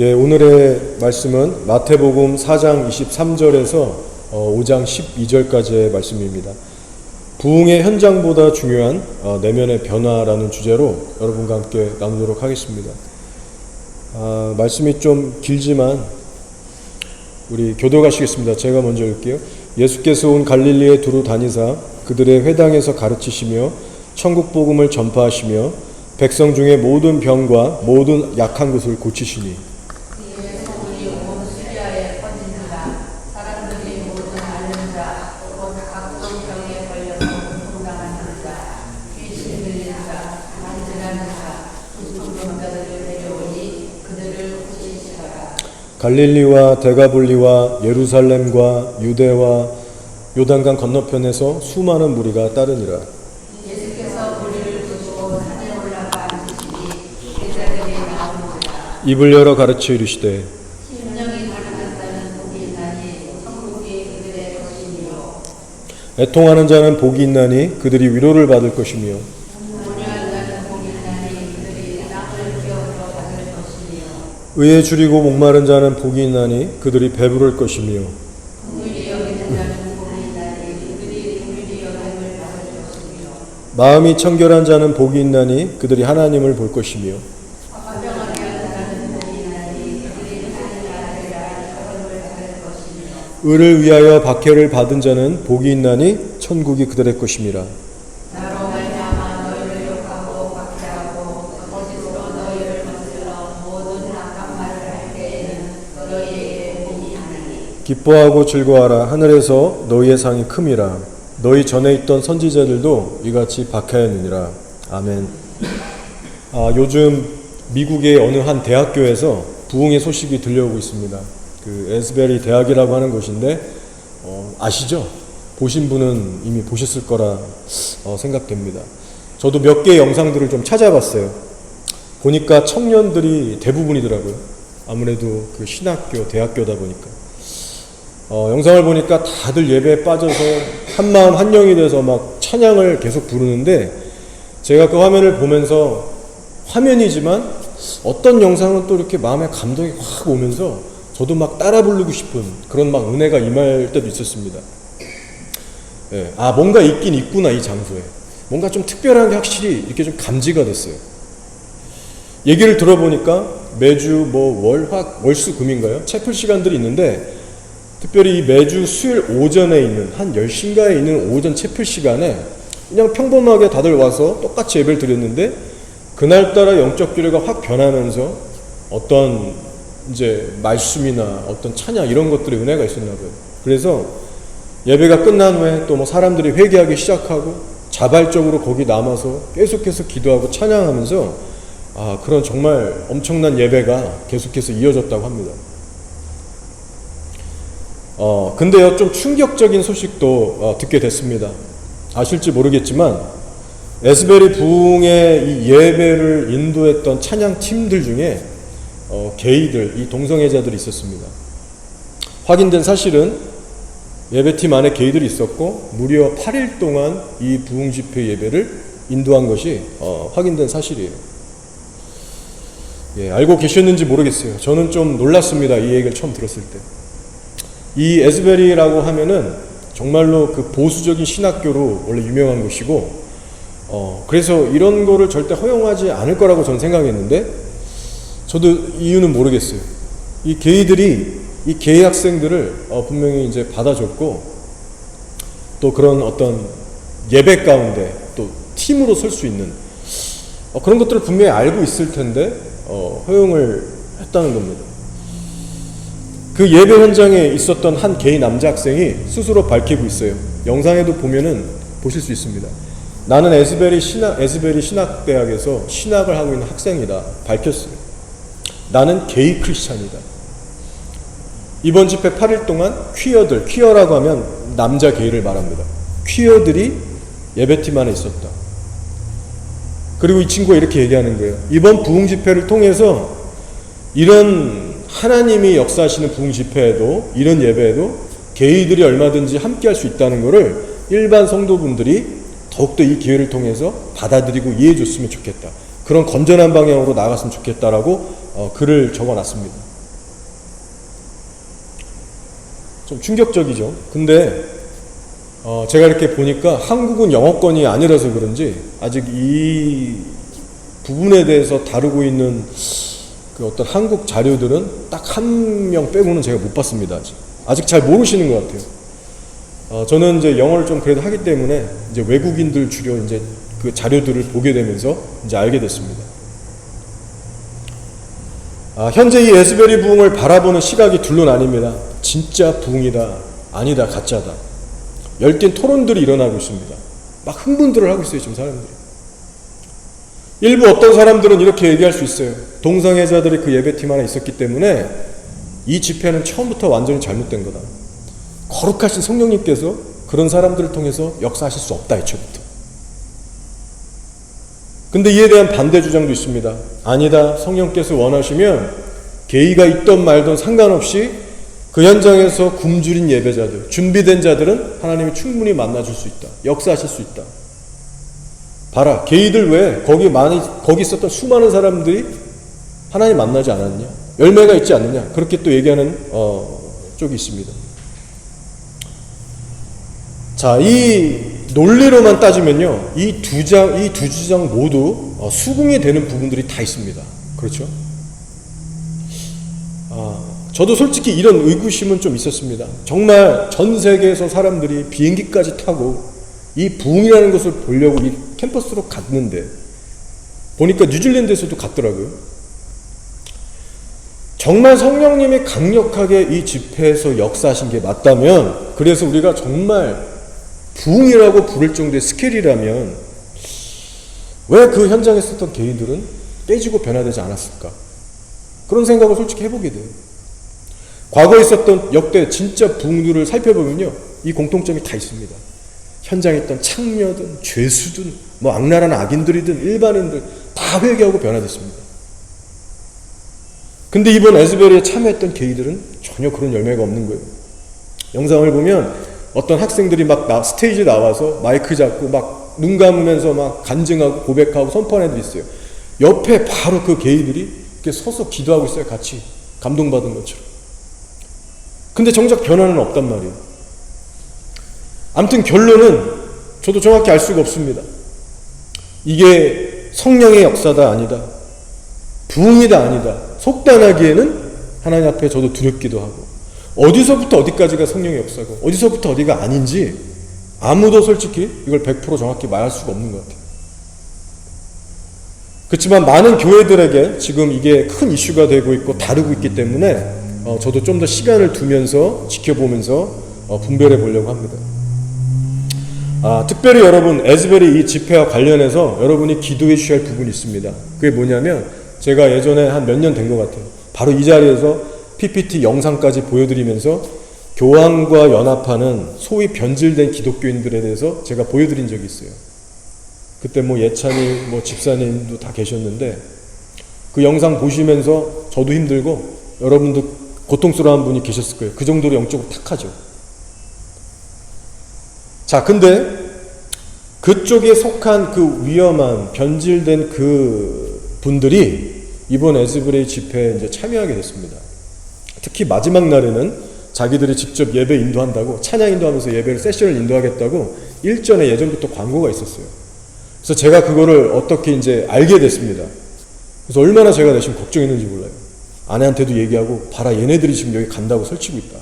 오늘의 말씀은 마태복음 4장 23절에서 5장 12절까지의 말씀입니다. 부흥의 현장보다 중요한 내면의 변화라는 주제로 여러분과 함께 나누도록 하겠습니다. 말씀이 좀 길지만 우리 교도가시겠습니다. 제가 먼저 읽을게요. 예수께서 온 갈릴리에 두루 다니사 그들의 회당에서 가르치시며 천국 복음을 전파하시며 백성 중에 모든 병과 모든 약한 것을 고치시니 갈릴리와 데가볼리와 예루살렘과 유대와 요단강 건너편에서 수많은 무리가 따르니라. 예수께서 무리를 부르시고 산에 올라가 앉으시니 제자들이 나오는지라. 입을 열어 가르쳐 이르시되 심령이 가난한 자는 복이 있나니 천국이 그들의 것이니요. 애통하는 자는 복이 있나니 그들이 위로를 받을 것이며 온유한 자는 복이 있나니 그들이 땅을 기업으로 받을 것이니요. 의에 줄이고 목마른 자는 복이 있나니 그들이 배부를 것이며 긍휼히 여기는 자는 복이 있나니 그들이 긍휼히 여김을 받을 것이며 마음이 청결한 자는 복이 있나니 그들이 하나님을 볼 것이며 화평하게 하는 자는 복이 있나니 그들이 하나님의 아들이라 영광을 받을 것이며 의를 위하여 박해를 받은 자는 복이 있나니 천국이 그들의 것임이라. 나로 말미암아 너희를 욕하고 박해하고 거짓으로 너희를 거슬러 모든 악한 말을 할 때에는 너희에게 복이 있나니 기뻐하고 즐거워하라. 하늘에서 너희의 상이 큼이라. 너희 전에 있던 선지자들도 이같이 박해하느니라. 아멘. 요즘 미국의 어느 한 대학교에서 부흥의 소식이 들려오고 있습니다. 그 에스베리 대학이라고 하는 곳인데 아시죠? 보신 분은 이미 보셨을 거라 생각됩니다. 저도 몇 개의 영상들을 좀 찾아봤어요. 보니까 청년들이 대부분이더라고요. 아무래도 그 신학교, 대학교다 보니까. 영상을 보니까 다들 예배에 빠져서 한마음 한영이 돼서 막 찬양을 계속 부르는데 제가 그 화면을 보면서 화면이지만 어떤 영상은 또 이렇게 마음에 감동이 확 오면서 저도 막 따라 부르고 싶은 그런 막 은혜가 임할 때도 있었습니다. 뭔가 있긴 있구나, 이 장소에. 뭔가 좀 특별한 게 확실히 이렇게 좀 감지가 됐어요. 얘기를 들어보니까 매주 월수 금인가요? 채플 시간들이 있는데 특별히 매주 수요일 오전에 있는 한 10시인가에 있는 오전 채플 시간에 그냥 평범하게 다들 와서 똑같이 예배를 드렸는데 그날따라 영적 규례가 확 변하면서 어떤 이제 말씀이나 어떤 찬양 이런 것들의 은혜가 있었나 봐요. 그래서 예배가 끝난 후에 또 사람들이 회개하기 시작하고 자발적으로 거기 남아서 계속해서 기도하고 찬양하면서 그런 정말 엄청난 예배가 계속해서 이어졌다고 합니다. 근데요, 좀 충격적인 소식도 듣게 됐습니다. 아실지 모르겠지만 에스베리 부흥의 이 예배를 인도했던 찬양 팀들 중에 게이들, 이 동성애자들이 있었습니다. 확인된 사실은 예배팀 안에 게이들이 있었고 무려 8일 동안 이 부흥 집회 예배를 인도한 것이 확인된 사실이에요. 알고 계셨는지 모르겠어요. 저는 좀 놀랐습니다. 이 얘기를 처음 들었을 때. 이 에스베리라고 하면은 정말로 그 보수적인 신학교로 원래 유명한 곳이고 그래서 이런 거를 절대 허용하지 않을 거라고 저는 생각했는데 저도 이유는 모르겠어요. 이 게이들이 이 게이 학생들을 분명히 이제 받아줬고 또 그런 어떤 예배 가운데 또 팀으로 설 수 있는 그런 것들을 분명히 알고 있을 텐데 허용을 했다는 겁니다. 그 예배 현장에 있었던 한 게이 남자 학생이 스스로 밝히고 있어요. 영상에도 보면은 보실 수 있습니다. 나는 에스베리 신학대학에서 신학을 하고 있는 학생이다. 밝혔어요. 나는 게이 크리스찬이다. 이번 집회 8일 동안 퀴어라고 하면 남자 게이를 말합니다. 퀴어들이 예배팀 안에 있었다. 그리고 이 친구가 이렇게 얘기하는 거예요. 이번 부흥 집회를 통해서 이런 하나님이 역사하시는 부흥 집회에도 이런 예배에도 게이들이 얼마든지 함께 할 수 있다는 것을 일반 성도분들이 더욱더 이 기회를 통해서 받아들이고 이해해 줬으면 좋겠다. 그런 건전한 방향으로 나아갔으면 좋겠다라고 글을 적어놨습니다. 좀 충격적이죠. 근데 제가 이렇게 보니까 한국은 영어권이 아니라서 그런지 아직 이 부분에 대해서 다루고 있는 그 어떤 한국 자료들은 딱 한 명 빼고는 제가 못 봤습니다. 아직 잘 모르시는 것 같아요. 저는 이제 영어를 좀 그래도 하기 때문에 이제 외국인들 주로 이제 그 자료들을 보게 되면서 이제 알게 됐습니다. 현재 이 에스베리 부흥을 바라보는 시각이 둘로 나뉩니다. 진짜 부흥이다, 아니다, 가짜다. 열띤 토론들이 일어나고 있습니다. 막 흥분들을 하고 있어요, 지금 사람들이. 일부 어떤 사람들은 이렇게 얘기할 수 있어요. 동성애자들이 그 예배팀 안에 있었기 때문에 이 집회는 처음부터 완전히 잘못된 거다. 거룩하신 성령님께서 그런 사람들을 통해서 역사하실 수 없다, 애초부터. 근데 이에 대한 반대 주장도 있습니다. 아니다, 성령께서 원하시면 게이가 있던 말던 상관없이 그 현장에서 굶주린 예배자들, 준비된 자들은 하나님이 충분히 만나줄 수 있다, 역사하실 수 있다. 봐라, 게이들 외에 거기 있었던 수많은 사람들이 하나님 만나지 않았냐, 열매가 있지 않느냐, 그렇게 또 얘기하는 쪽이 있습니다. 자, 이 논리로만 따지면요, 이 두 주장 모두 수긍이 되는 부분들이 다 있습니다. 그렇죠? 저도 솔직히 이런 의구심은 좀 있었습니다. 정말 전 세계에서 사람들이 비행기까지 타고 이 부흥이라는 것을 보려고 이 캠퍼스로 갔는데 보니까 뉴질랜드에서도 갔더라고요. 정말 성령님이 강력하게 이 집회에서 역사하신 게 맞다면, 그래서 우리가 정말 부흥이라고 부를 정도의 스케일이라면 왜 그 현장에 있었던 게이들은 깨지고 변화되지 않았을까? 그런 생각을 솔직히 해보게 돼요. 과거에 있었던 역대 진짜 부흥들을 살펴보면요, 이 공통점이 다 있습니다. 현장에 있던 창녀든 죄수든 뭐 악랄한 악인들이든 일반인들 다 회개하고 변화됐습니다. 근데 이번 에스베리에 참여했던 게이들은 전혀 그런 열매가 없는 거예요. 영상을 보면 어떤 학생들이 막 스테이지에 나와서 마이크 잡고 막 눈 감으면서 막 간증하고 고백하고 선포하는 애들이 있어요. 옆에 바로 그 게이들이 이렇게 서서 기도하고 있어요. 같이 감동받은 것처럼. 근데 정작 변화는 없단 말이에요. 아무튼 결론은 저도 정확히 알 수가 없습니다. 이게 성령의 역사다, 아니다, 부흥이다, 아니다, 속단하기에는 하나님 앞에 저도 두렵기도 하고, 어디서부터 어디까지가 성령의 역사고 어디서부터 어디가 아닌지 아무도 솔직히 이걸 100% 정확히 말할 수가 없는 것 같아요. 그렇지만 많은 교회들에게 지금 이게 큰 이슈가 되고 있고 다루고 있기 때문에 저도 좀 더 시간을 두면서 지켜보면서 분별해 보려고 합니다. 특별히 여러분, 에스베리 이 집회와 관련해서 여러분이 기도해 주셔야 할 부분이 있습니다. 그게 뭐냐면, 제가 예전에 한 몇 년 된 것 같아요. 바로 이 자리에서 PPT 영상까지 보여드리면서 교황과 연합하는 소위 변질된 기독교인들에 대해서 제가 보여드린 적이 있어요. 그때 뭐 예찬이 뭐 집사님도 다 계셨는데, 그 영상 보시면서 저도 힘들고 여러분도 고통스러운 분이 계셨을 거예요. 그 정도로 영적으로 탁하죠. 자, 근데 그쪽에 속한 그 위험한 변질된 그 분들이 이번 에스베리 집회에 이제 참여하게 됐습니다. 특히 마지막 날에는 자기들이 직접 예배 인도한다고, 찬양 인도하면서 예배를 세션을 인도하겠다고 일전에 예전부터 광고가 있었어요. 그래서 제가 그거를 어떻게 이제 알게 됐습니다. 그래서 얼마나 제가 내심 걱정했는지 몰라요. 아내한테도 얘기하고, 봐라, 얘네들이 지금 여기 간다고 설치고 있다.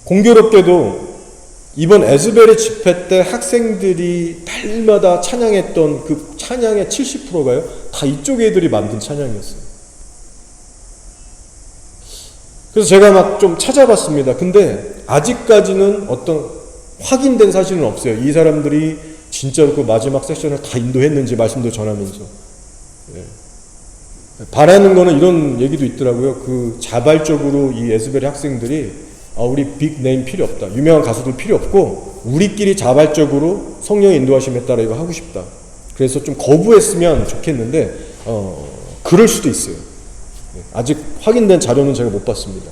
공교롭게도 이번 에스베리 집회 때 학생들이 달마다 찬양했던 그 찬양의 70%가요 다 이쪽 애들이 만든 찬양이었어요. 그래서 제가 막 좀 찾아봤습니다. 근데 아직까지는 어떤 확인된 사실은 없어요. 이 사람들이 진짜로 그 마지막 세션을 다 인도했는지 말씀도 전하면서. 바라는 거는 이런 얘기도 있더라고요. 그 자발적으로 이 에스베리 학생들이 우리 빅 네임 필요 없다, 유명한 가수들 필요 없고 우리끼리 자발적으로 성령의 인도하심에 따라 이거 하고 싶다. 그래서 좀 거부했으면 좋겠는데 그럴 수도 있어요. 아직 확인된 자료는 제가 못 봤습니다.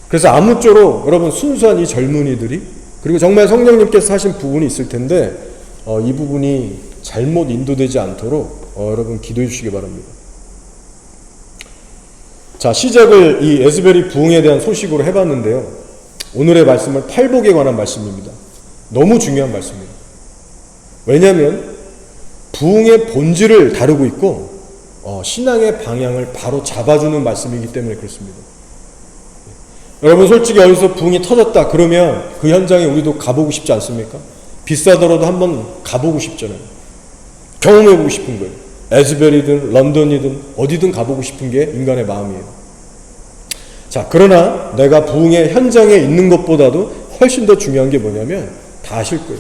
그래서 아무쪼록 여러분, 순수한 이 젊은이들이, 그리고 정말 성령님께서 하신 부분이 있을 텐데 이 부분이 잘못 인도되지 않도록 여러분 기도해 주시기 바랍니다. 자, 시작을 이 에스벨이 부흥에 대한 소식으로 해봤는데요. 오늘의 말씀은 팔복에 관한 말씀입니다. 너무 중요한 말씀입니다. 왜냐하면 부흥의 본질을 다루고 있고 신앙의 방향을 바로 잡아주는 말씀이기 때문에 그렇습니다. 여러분, 솔직히 어디서 부흥이 터졌다 그러면 그 현장에 우리도 가보고 싶지 않습니까? 비싸더라도 한번 가보고 싶잖아요. 경험해보고 싶은 거예요. 에스벨이든 런던이든 어디든 가보고 싶은 게 인간의 마음이에요. 자, 그러나 내가 부흥의 현장에 있는 것보다도 훨씬 더 중요한 게 뭐냐면 다 아실 거예요.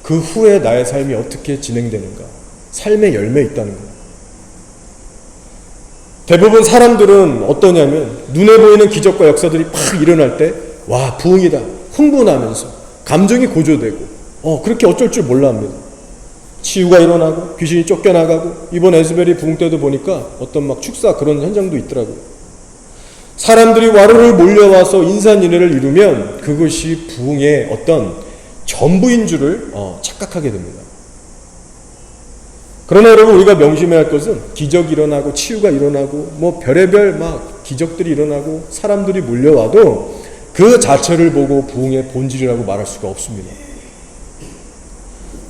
그 후에 나의 삶이 어떻게 진행되는가. 삶의 열매에 있다는 거예요. 대부분 사람들은 어떠냐면 눈에 보이는 기적과 역사들이 팍 일어날 때 와, 부흥이다 흥분하면서 감정이 고조되고 그렇게 어쩔 줄 몰라 합니다. 치유가 일어나고 귀신이 쫓겨나가고 이번 에스벨이 부흥 때도 보니까 어떤 막 축사 그런 현장도 있더라고요. 사람들이 와르르 몰려와서 인산인해를 이루면 그것이 부흥의 어떤 전부인 줄을 착각하게 됩니다. 그러나 여러분, 우리가 명심해야 할 것은 기적이 일어나고 치유가 일어나고 뭐 별의별 막 기적들이 일어나고 사람들이 몰려와도 그 자체를 보고 부흥의 본질이라고 말할 수가 없습니다.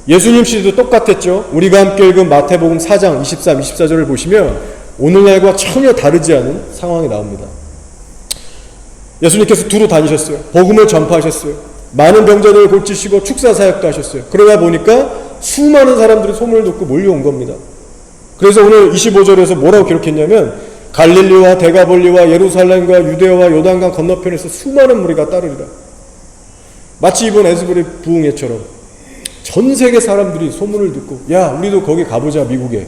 예수님 시대도 똑같았죠. 우리가 함께 읽은 마태복음 4장 23, 24절을 보시면 오늘날과 전혀 다르지 않은 상황이 나옵니다. 예수님께서 두루 다니셨어요. 복음을 전파하셨어요. 많은 병자들을 고치시고 축사 사역도 하셨어요. 그러다 보니까 수많은 사람들이 소문을 듣고 몰려온 겁니다. 그래서 오늘 25절에서 뭐라고 기록했냐면 갈릴리와 데가볼리와 예루살렘과 유대와 요단강 건너편에서 수많은 무리가 따르리라. 마치 이번 에스벨의 부흥회처럼 전 세계 사람들이 소문을 듣고 야, 우리도 거기 가보자. 미국에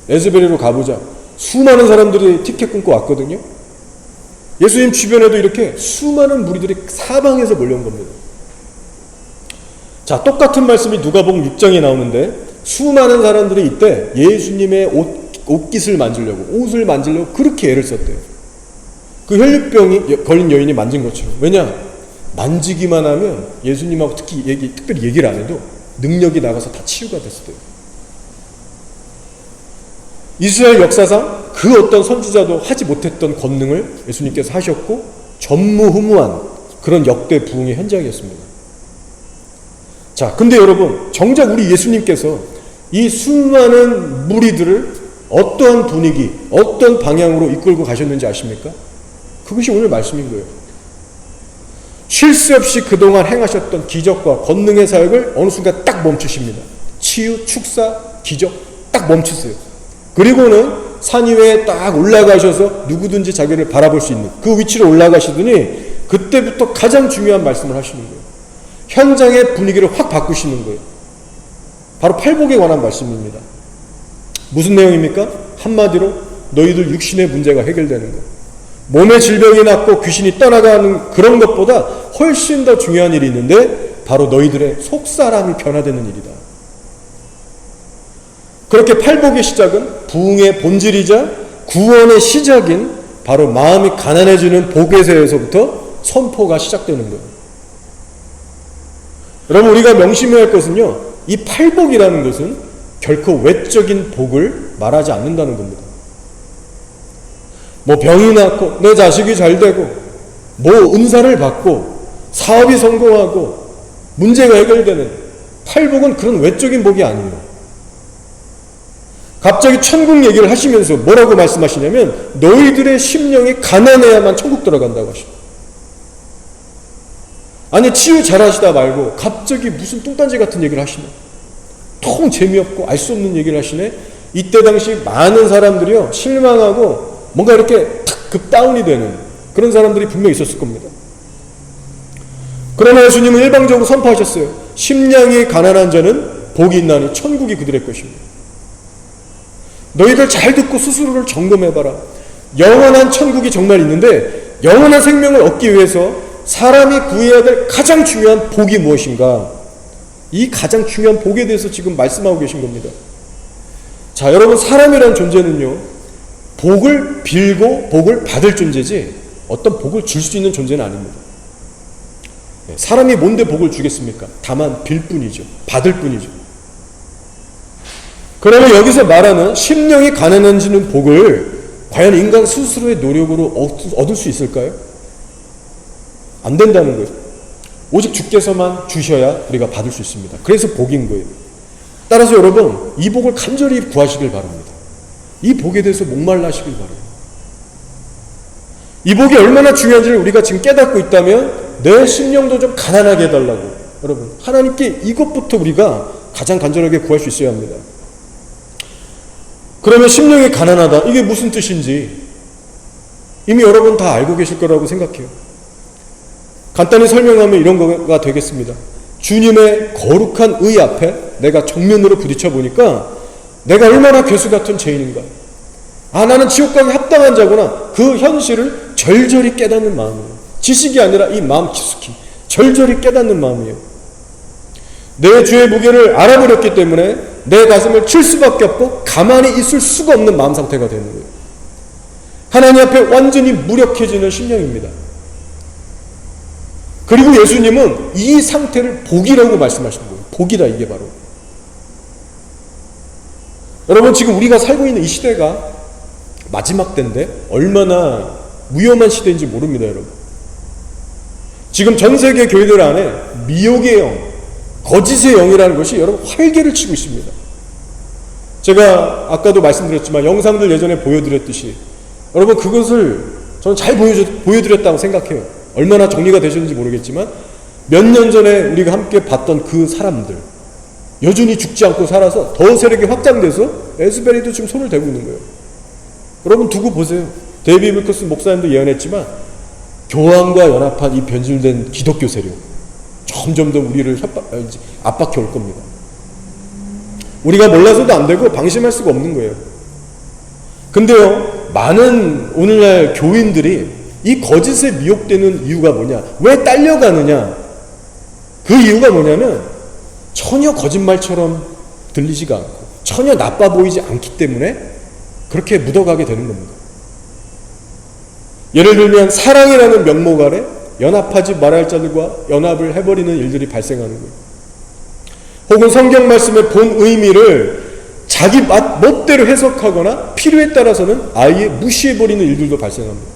에스벨리로 가보자. 수많은 사람들이 티켓 끊고 왔거든요. 예수님 주변에도 이렇게 수많은 무리들이 사방에서 몰려온 겁니다. 자, 똑같은 말씀이 누가복음 6장에 나오는데 수많은 사람들이 이때 예수님의 옷깃을 만지려고, 옷을 만지려고 그렇게 애를 썼대요. 그 혈류병이 걸린 여인이 만진 것처럼. 왜냐? 만지기만 하면 예수님하고 특별히 얘기를 안 해도 능력이 나가서 다 치유가 됐어요. 이스라엘 역사상 그 어떤 선지자도 하지 못했던 권능을 예수님께서 하셨고 전무후무한 그런 역대 부흥의 현장이었습니다. 자, 근데 여러분, 정작 우리 예수님께서 이 수많은 무리들을 어떠한 분위기, 어떤 방향으로 이끌고 가셨는지 아십니까? 그것이 오늘 말씀인 거예요. 쉴 새 없이 그동안 행하셨던 기적과 권능의 사역을 어느 순간 딱 멈추십니다. 치유, 축사, 기적 딱 멈추세요. 그리고는 산 위에 딱 올라가셔서 누구든지 자기를 바라볼 수 있는 그 위치로 올라가시더니 그때부터 가장 중요한 말씀을 하시는 거예요. 현장의 분위기를 확 바꾸시는 거예요. 바로 팔복에 관한 말씀입니다. 무슨 내용입니까? 한마디로 너희들 육신의 문제가 해결되는 것. 몸의 질병이 낫고 귀신이 떠나가는 그런 것보다 훨씬 더 중요한 일이 있는데 바로 너희들의 속사람이 변화되는 일이다. 그렇게 팔복의 시작은 부흥의 본질이자 구원의 시작인 바로 마음이 가난해지는 복에서부터 선포가 시작되는 거예요. 여러분, 우리가 명심해야 할 것은요, 이 팔복이라는 것은 결코 외적인 복을 말하지 않는다는 겁니다. 뭐 병이 낫고 내 자식이 잘 되고 뭐 은사를 받고 사업이 성공하고 문제가 해결되는 팔복은 그런 외적인 복이 아니에요. 갑자기 천국 얘기를 하시면서 뭐라고 말씀하시냐면 너희들의 심령이 가난해야만 천국 들어간다고 하십니다. 아니, 치유 잘하시다 말고 갑자기 무슨 뚱딴지 같은 얘기를 하시네. 통 재미없고 알 수 없는 얘기를 하시네. 이때 당시 많은 사람들이요, 실망하고 뭔가 이렇게 탁 급다운이 되는 그런 사람들이 분명히 있었을 겁니다. 그러나 예수님은 일방적으로 선포하셨어요. 심령이 가난한 자는 복이 있나니 천국이 그들의 것입니다. 너희들 잘 듣고 스스로를 점검해봐라. 영원한 천국이 정말 있는데 영원한 생명을 얻기 위해서 사람이 구해야 될 가장 중요한 복이 무엇인가? 이 가장 중요한 복에 대해서 지금 말씀하고 계신 겁니다. 자, 여러분, 사람이란 존재는요, 복을 빌고 복을 받을 존재지 어떤 복을 줄 수 있는 존재는 아닙니다. 사람이 뭔데 복을 주겠습니까? 다만 빌 뿐이죠. 받을 뿐이죠. 그러면 여기서 말하는 심령이 가난해지는 복을 과연 인간 스스로의 노력으로 얻을 수 있을까요? 안 된다는 거예요. 오직 주께서만 주셔야 우리가 받을 수 있습니다. 그래서 복인 거예요. 따라서 여러분, 이 복을 간절히 구하시길 바랍니다. 이 복에 대해서 목말라 하시길 바랍니다. 이 복이 얼마나 중요한지를 우리가 지금 깨닫고 있다면 내 심령도 좀 가난하게 해달라고, 여러분, 하나님께 이것부터 우리가 가장 간절하게 구할 수 있어야 합니다. 그러면 심령이 가난하다, 이게 무슨 뜻인지 이미 여러분 다 알고 계실 거라고 생각해요. 간단히 설명하면 이런 거가 되겠습니다. 주님의 거룩한 의 앞에 내가 정면으로 부딪혀 보니까 내가 얼마나 괴수 같은 죄인인가, 나는 지옥 가기 합당한 자구나, 그 현실을 절절히 깨닫는 마음이에요. 지식이 아니라 이 마음 깊숙이 절절히 깨닫는 마음이에요. 내 죄의 무게를 알아버렸기 때문에 내 가슴을 칠 수밖에 없고 가만히 있을 수가 없는 마음 상태가 되는 거예요. 하나님 앞에 완전히 무력해지는 심령입니다. 그리고 예수님은 이 상태를 복이라고 말씀하신 거예요. 복이다, 이게 바로. 여러분, 지금 우리가 살고 있는 이 시대가 마지막 때인데 얼마나 위험한 시대인지 모릅니다, 여러분. 지금 전 세계 교회들 안에 미혹의 영, 거짓의 영이라는 것이 여러분 활개를 치고 있습니다. 제가 아까도 말씀드렸지만 영상들 예전에 보여드렸듯이 여러분 그것을 저는 잘 보여드렸다고 생각해요. 얼마나 정리가 되셨는지 모르겠지만 몇 년 전에 우리가 함께 봤던 그 사람들 여전히 죽지 않고 살아서 더 세력이 확장돼서 에스베리도 지금 손을 대고 있는 거예요. 여러분 두고 보세요. 데이비 밀커스 목사님도 예언했지만 교황과 연합한 이 변질된 기독교 세력 점점 더 우리를 압박해 올 겁니다. 우리가 몰라서도 안 되고 방심할 수가 없는 거예요. 근데요, 많은 오늘날 교인들이 이 거짓에 미혹되는 이유가 뭐냐, 왜 딸려가느냐, 그 이유가 뭐냐면 전혀 거짓말처럼 들리지가 않고 전혀 나빠 보이지 않기 때문에 그렇게 묻어가게 되는 겁니다. 예를 들면 사랑이라는 명목 아래 연합하지 말아야 할 자들과 연합을 해버리는 일들이 발생하는 거예요. 혹은 성경 말씀의 본 의미를 자기 멋대로 해석하거나 필요에 따라서는 아예 무시해버리는 일들도 발생합니다.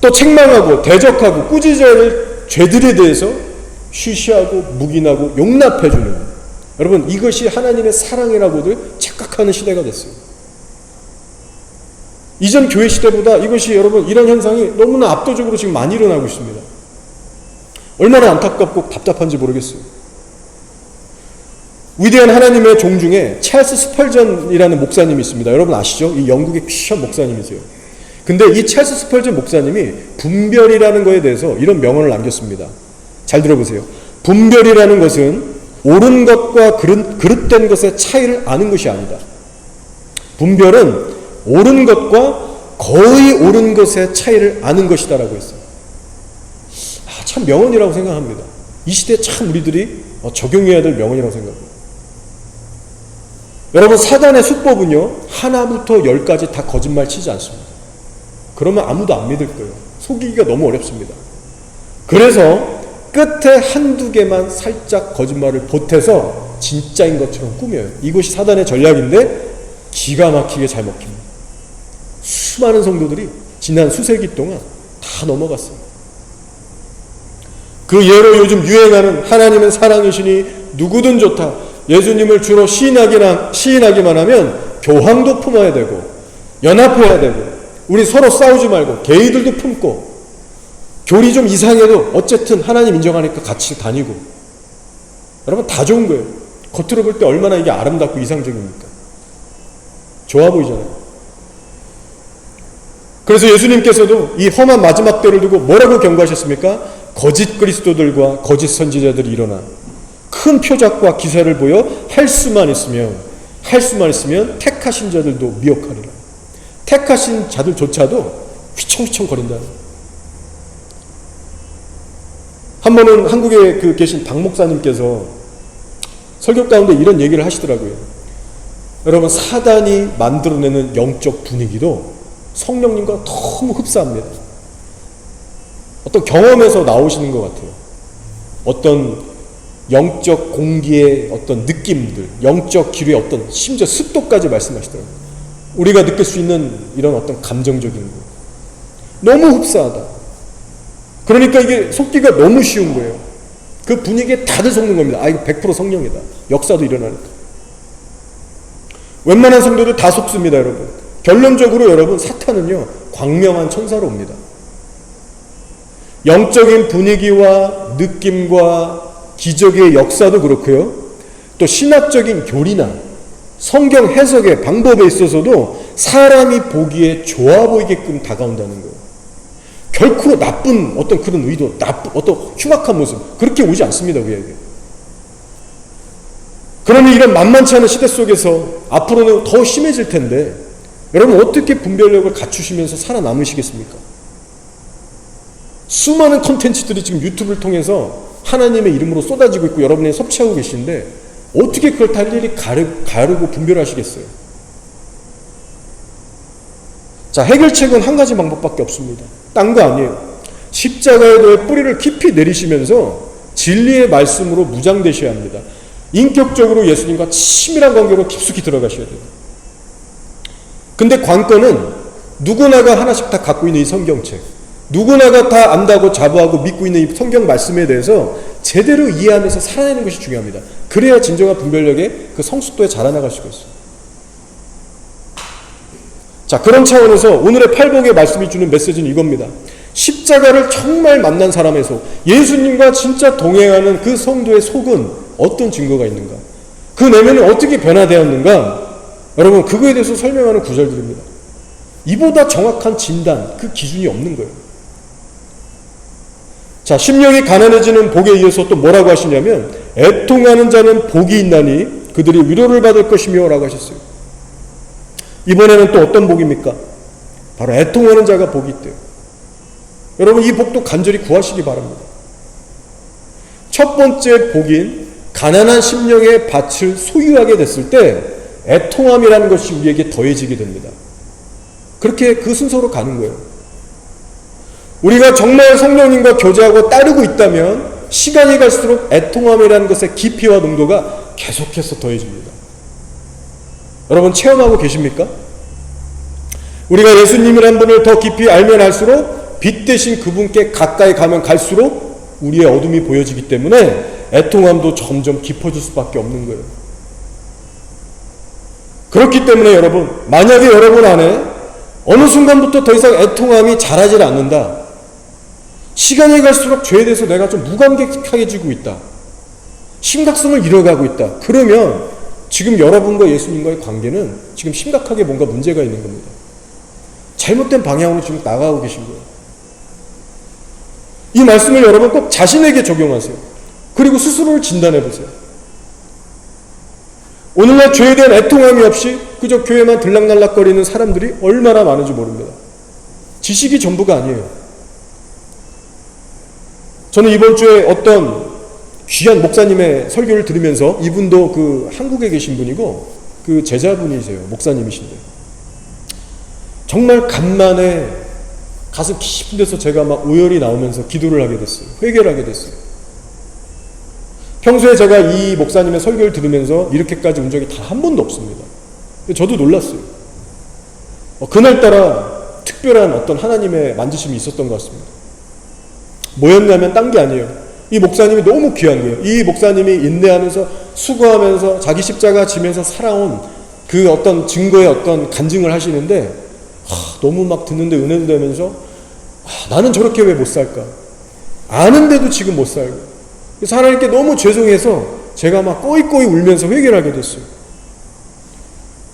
또 책망하고 대적하고 꾸짖어야 할 죄들에 대해서 쉬쉬하고 묵인하고 용납해주는, 여러분 이것이 하나님의 사랑이라고들 착각하는 시대가 됐어요. 이전 교회 시대보다 이것이 여러분 이런 현상이 너무나 압도적으로 지금 많이 일어나고 있습니다. 얼마나 안타깝고 답답한지 모르겠어요. 위대한 하나님의 종 중에 찰스 스펄전이라는 목사님이 있습니다. 여러분 아시죠? 이 영국의 귀한 목사님이세요. 근데 이 찰스 스펄전 목사님이 분별이라는 것에 대해서 이런 명언을 남겼습니다. 잘 들어보세요. 분별이라는 것은 옳은 것과 그릇된 것의 차이를 아는 것이 아니다. 분별은 옳은 것과 거의 옳은 것의 차이를 아는 것이다라고 했어요. 참 명언이라고 생각합니다. 이 시대에 참 우리들이 적용해야 될 명언이라고 생각합니다. 여러분 사단의 수법은요, 하나부터 열까지 다 거짓말 치지 않습니다. 그러면 아무도 안 믿을 거예요. 속이기가 너무 어렵습니다. 그래서 끝에 한두 개만 살짝 거짓말을 보태서 진짜인 것처럼 꾸며요. 이것이 사단의 전략인데 기가 막히게 잘 먹힙니다. 수많은 성도들이 지난 수세기 동안 다 넘어갔어요. 그 예로 요즘 유행하는 하나님은 사랑이시니 누구든 좋다, 예수님을 주로 시인하기만 하면 교황도 품어야 되고 연합해야 되고 우리 서로 싸우지 말고 게이들도 품고 교리 좀 이상해도 어쨌든 하나님 인정하니까 같이 다니고, 여러분 다 좋은 거예요. 겉으로 볼 때 얼마나 이게 아름답고 이상적입니까? 좋아 보이잖아요. 그래서 예수님께서도 이 험한 마지막 때를 두고 뭐라고 경고하셨습니까? 거짓 그리스도들과 거짓 선지자들이 일어나 큰 표적과 기사를 보여 할 수만 있으면 택하신 자들도 미혹하리라. 택하신 자들조차도 휘청휘청 거린다. 한 번은 한국에 계신 박 목사님께서 설교 가운데 이런 얘기를 하시더라고요. 여러분 사단이 만들어내는 영적 분위기도 성령님과 너무 흡사합니다. 어떤 경험에서 나오시는 것 같아요. 어떤 영적 공기의 어떤 느낌들, 영적 기류의 어떤 심지어 습도까지 말씀하시더라고요. 우리가 느낄 수 있는 이런 어떤 감정적인 거. 너무 흡사하다. 그러니까 이게 속기가 너무 쉬운 거예요. 그 분위기에 다들 속는 겁니다. 아, 이거 100% 성령이다. 역사도 일어나니까. 웬만한 성도들 다 속습니다, 여러분. 결론적으로 여러분, 사탄은요, 광명한 천사로 옵니다. 영적인 분위기와 느낌과 기적의 역사도 그렇고요. 또 신학적인 교리나 성경 해석의 방법에 있어서도 사람이 보기에 좋아 보이게끔 다가온다는 거예요. 결코 나쁜 어떤 그런 의도, 어떤 흉악한 모습, 그렇게 오지 않습니다, 우리에게. 그러니 이런 만만치 않은 시대 속에서 앞으로는 더 심해질 텐데, 여러분 어떻게 분별력을 갖추시면서 살아남으시겠습니까? 수많은 콘텐츠들이 지금 유튜브를 통해서 하나님의 이름으로 쏟아지고 있고 여러분이 섭취하고 계신데 어떻게 그걸 다 일일이 가르고 분별하시겠어요? 자, 해결책은 한 가지 방법밖에 없습니다. 딴 거 아니에요. 십자가에 대해 뿌리를 깊이 내리시면서 진리의 말씀으로 무장되셔야 합니다. 인격적으로 예수님과 친밀한 관계로 깊숙이 들어가셔야 돼요. 근데 관건은 누구나가 하나씩 다 갖고 있는 이 성경책, 누구나가 다 안다고 자부하고 믿고 있는 이 성경 말씀에 대해서 제대로 이해하면서 살아내는 것이 중요합니다. 그래야 진정한 분별력의 그 성숙도에 자라나갈 수가 있어요. 자, 그런 차원에서 오늘의 팔복의 말씀이 주는 메시지는 이겁니다. 십자가를 정말 만난 사람의 속, 예수님과 진짜 동행하는 그 성도의 속은 어떤 증거가 있는가? 그 내면은 어떻게 변화되었는가? 여러분, 그거에 대해서 설명하는 구절들입니다. 이보다 정확한 진단, 그 기준이 없는 거예요. 자, 심령이 가난해지는 복에 이어서 또 뭐라고 하시냐면, 애통하는 자는 복이 있나니 그들이 위로를 받을 것이며 라고 하셨어요. 이번에는 또 어떤 복입니까? 바로 애통하는 자가 복이 있대요. 여러분, 이 복도 간절히 구하시기 바랍니다. 첫 번째 복인 가난한 심령의 밭을 소유하게 됐을 때 애통함이라는 것이 우리에게 더해지게 됩니다. 그렇게 그 순서로 가는 거예요. 우리가 정말 성령님과 교제하고 따르고 있다면 시간이 갈수록 애통함이라는 것의 깊이와 농도가 계속해서 더해집니다. 여러분, 체험하고 계십니까? 우리가 예수님이라는 분을 더 깊이 알면 알수록 빛 대신 그분께 가까이 가면 갈수록 우리의 어둠이 보여지기 때문에 애통함도 점점 깊어질 수밖에 없는 거예요. 그렇기 때문에 여러분, 만약에 여러분 안에 어느 순간부터 더 이상 애통함이 자라질 않는다, 시간이 갈수록 죄에 대해서 내가 좀 무감각해지고 있다, 심각성을 잃어가고 있다, 그러면 지금 여러분과 예수님과의 관계는 지금 심각하게 뭔가 문제가 있는 겁니다. 잘못된 방향으로 지금 나가고 계신 거예요. 이 말씀을 여러분 꼭 자신에게 적용하세요. 그리고 스스로를 진단해 보세요. 오늘날 죄에 대한 애통함이 없이 그저 교회만 들락날락거리는 사람들이 얼마나 많은지 모릅니다. 지식이 전부가 아니에요. 저는 이번 주에 어떤 귀한 목사님의 설교를 들으면서, 이분도 그 한국에 계신 분이고 그 제자분이세요. 목사님이신데 정말 간만에 가슴 깊은 데서 제가 막 오열이 나오면서 기도를 하게 됐어요. 회개를 하게 됐어요. 평소에 제가 이 목사님의 설교를 들으면서 이렇게까지 운 적이 단 한 번도 없습니다. 저도 놀랐어요. 그날따라 특별한 어떤 하나님의 만지심이 있었던 것 같습니다. 뭐였냐면 딴 게 아니에요. 이 목사님이 너무 귀한 거예요. 이 목사님이 인내하면서 수고하면서 자기 십자가 지면서 살아온 그 어떤 증거의 어떤 간증을 하시는데, 너무 막 듣는데 은혜도 되면서 나는 저렇게 왜 못 살까? 아는데도 지금 못 살고. 그래서 하나님께 너무 죄송해서 제가 막 꼬이꼬이 울면서 회개를 하게 됐어요.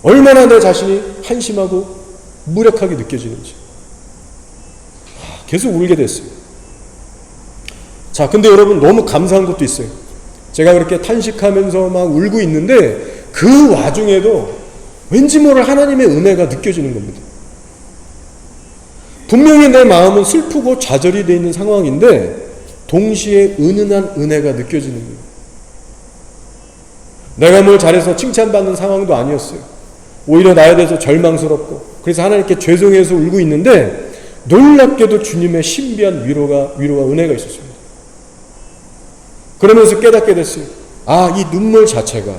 얼마나 내 자신이 한심하고 무력하게 느껴지는지. 계속 울게 됐어요. 자, 근데 여러분, 너무 감사한 것도 있어요. 제가 그렇게 탄식하면서 막 울고 있는데 그 와중에도 왠지 모를 하나님의 은혜가 느껴지는 겁니다. 분명히 내 마음은 슬프고 좌절이 되어 있는 상황인데 동시에 은은한 은혜가 느껴지는 거예요. 내가 뭘 잘해서 칭찬받는 상황도 아니었어요. 오히려 나에 대해서 절망스럽고, 그래서 하나님께 죄송해서 울고 있는데 놀랍게도 주님의 신비한 위로와 은혜가 있었습니다. 그러면서 깨닫게 됐어요. 아, 이 눈물 자체가,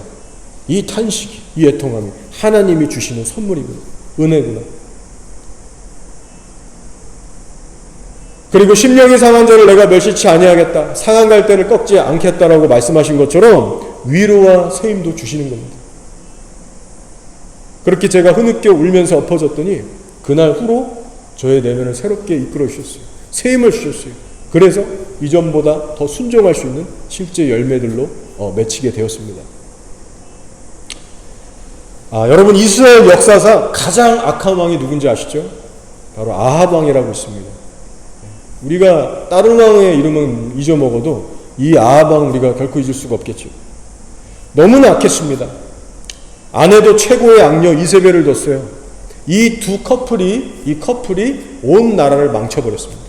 이 탄식이, 이 애통함이 하나님이 주시는 선물이구나. 은혜구나. 그리고 심령이 상한 자를 내가 멸시치 아니하겠다. 상한 갈대를 꺾지 않겠다라고 말씀하신 것처럼 위로와 세임도 주시는 겁니다. 그렇게 제가 흐느껴 울면서 엎어졌더니 그날 후로 저의 내면을 새롭게 이끌어 주셨어요. 세임을 주셨어요. 그래서 이전보다 더 순종할 수 있는 실제 열매들로 맺히게 되었습니다. 여러분, 이스라엘 역사상 가장 악한 왕이 누군지 아시죠? 바로 아합 왕이라고 있습니다. 우리가 다른 왕의 이름은 잊어먹어도 이 아합 왕 우리가 결코 잊을 수가 없겠죠. 너무나 악했습니다. 아내도 최고의 악녀 이세벨을 뒀어요. 이 커플이 온 나라를 망쳐버렸습니다.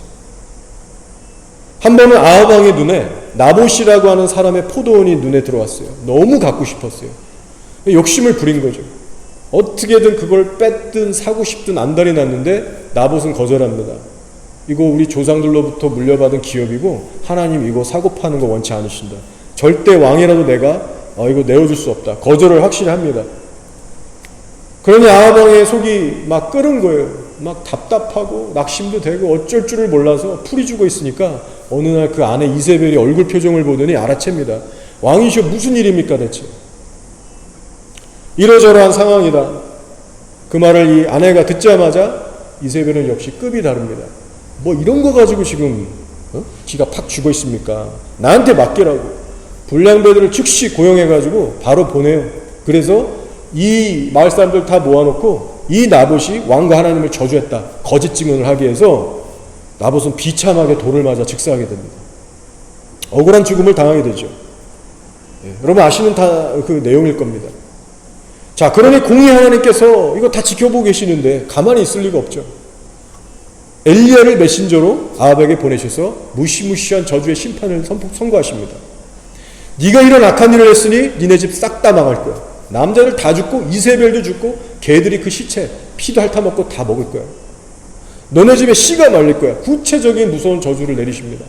한 번은 아합 왕의 눈에 나봇이라고 하는 사람의 포도원이 눈에 들어왔어요. 너무 갖고 싶었어요. 욕심을 부린 거죠. 어떻게든 그걸 뺐든 사고 싶든 안달이 났는데 나봇은 거절합니다. 이거 우리 조상들로부터 물려받은 기업이고 하나님 이거 사고 파는 거 원치 않으신다. 절대 왕이라도 내가 이거 내어줄 수 없다. 거절을 확실히 합니다. 그러니 아합 왕의 속이 막 끓은 거예요. 막 답답하고 낙심도 되고 어쩔 줄을 몰라서 풀이 죽어 있으니까 어느 날 그 아내 이세벨이 얼굴 표정을 보더니 알아챕니다. 왕이시여 무슨 일입니까 대체? 이러저러한 상황이다. 그 말을 이 아내가 듣자마자 이세벨은 역시 급이 다릅니다. 뭐 이런 거 가지고 지금 지가 팍 죽어 있습니까? 나한테 맡기라고. 불량배들을 즉시 고용해가지고 바로 보내요. 그래서 이 마을 사람들 다 모아놓고 이 나봇이 왕과 하나님을 저주했다. 거짓 증언을 하기 위해서 나봇은 비참하게 돌을 맞아 즉사하게 됩니다. 억울한 죽음을 당하게 되죠. 여러분 아시는 다 그 내용일 겁니다. 자, 그러니 공의 하나님께서 이거 다 지켜보고 계시는데 가만히 있을 리가 없죠. 엘리야를 메신저로 아합에게 보내셔서 무시무시한 저주의 심판을 선고하십니다. 네가 이런 악한 일을 했으니 니네 집 싹 다 망할 거야. 남자들 다 죽고 이세벨도 죽고 개들이 그 시체 피도 핥아먹고 다 먹을 거야. 너네 집에 씨가 말릴 거야. 구체적인 무서운 저주를 내리십니다.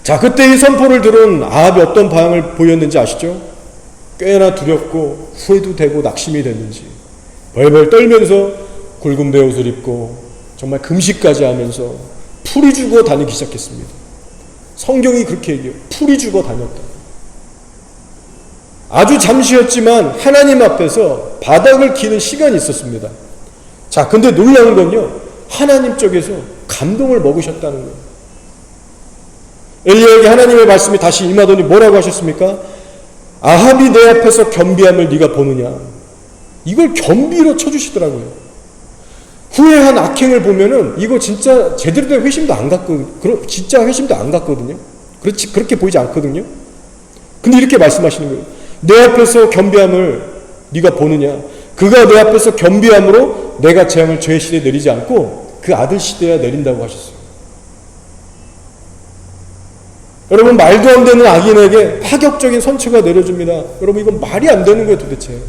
자, 그때 이 선포를 들은 아합이 어떤 반응을 보였는지 아시죠? 꽤나 두렵고 후회도 되고 낙심이 됐는지 벌벌 떨면서 굵은 베옷을 입고 정말 금식까지 하면서 풀이 죽어 다니기 시작했습니다. 성경이 그렇게 얘기해요. 풀이 죽어 다녔다. 아주 잠시였지만 하나님 앞에서 바닥을 기는 시간이 있었습니다. 자, 근데 놀라운 건요, 하나님 쪽에서 감동을 먹으셨다는 거예요. 엘리야에게 하나님의 말씀이 다시 임하더니 뭐라고 하셨습니까? 아합이 내 앞에서 겸비함을 네가 보느냐. 이걸 겸비로 쳐주시더라고요. 후회한 악행을 보면은 이거 진짜 제대로 된 회심도 안 갔거든요. 진짜 회심도 안 갔거든요. 그렇지, 그렇게 보이지 않거든요. 근데 이렇게 말씀하시는 거예요. 내 앞에서 겸비함을 네가 보느냐. 그가 내 앞에서 겸비함으로 내가 재앙을 죄의 시대에 내리지 않고 그 아들 시대에 내린다고 하셨어요. 여러분, 말도 안 되는 악인에게 파격적인 선처가 내려줍니다. 여러분, 이건 말이 안 되는 거예요 도대체.